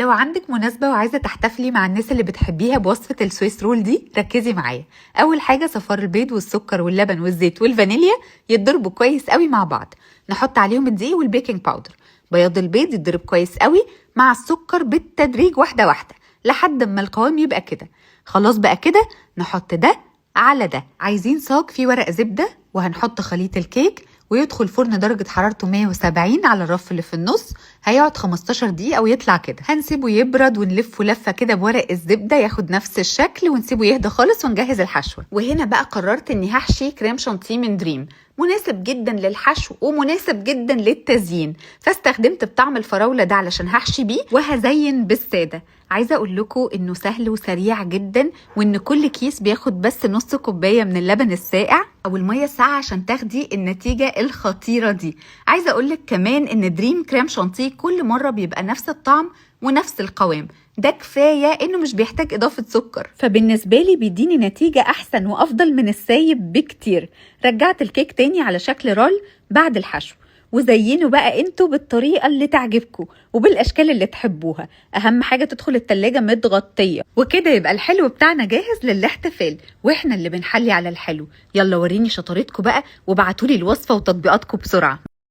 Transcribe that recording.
لو عندك مناسبة وعايزة تحتفلي مع الناس اللي بتحبيها بوصفة السويس رول دي، ركزي معايا. أول حاجة صفار البيض والسكر واللبن والزيت والفانيليا يتضربوا كويس قوي مع بعض، نحط عليهم الدقيق والبيكنج باودر. بياض البيض يتضرب كويس قوي مع السكر بالتدريج واحدة واحدة لحد ما القوام يبقى كده. خلاص بقى كده نحط ده على ده. عايزين صاج فيه ورق زبدة، وهنحط خليط الكيك ويدخل فرن درجة حرارته 170 على الرف اللي في النص. هيقعد 15 دقيقة ويطلع كده. هنسيبه يبرد ونلفه لفة كده بورق الزبدة ياخد نفس الشكل، ونسيبه يهدى خالص ونجهز الحشوة. وهنا بقى قررت اني هحشي كريم شانتيه من دريم، مناسب جدا للحشو ومناسب جدا للتزيين، فاستخدمت بطعم الفراولة ده علشان هحشي بيه وهزين بالسادة. عايزة اقول لكم انه سهل وسريع جدا، وان كل كيس بياخد بس نص كوباية من اللبن الساقع او المية الساقعة عشان تاخدي النتيجة الخطيرة دي. عايزة اقول لك كمان ان دريم كريم شانتيه كل مرة بيبقى نفس الطعم ونفس القوام، ده كفاية انه مش بيحتاج اضافة سكر، فبالنسبة لي بيديني نتيجة احسن وافضل من السايب بكتير. رجعت الكيك تاني على شكل رول بعد الحشو، وزينوا بقى انتوا بالطريقة اللي تعجبكم وبالاشكال اللي تحبوها. اهم حاجة تدخل التلاجة متغطية، وكده يبقى الحلو بتاعنا جاهز للاحتفال، واحنا اللي بنحلي على الحلو. يلا وريني شطارتكم بقى وابعتولي الوصفة وتطبيقاتكم بسرعة.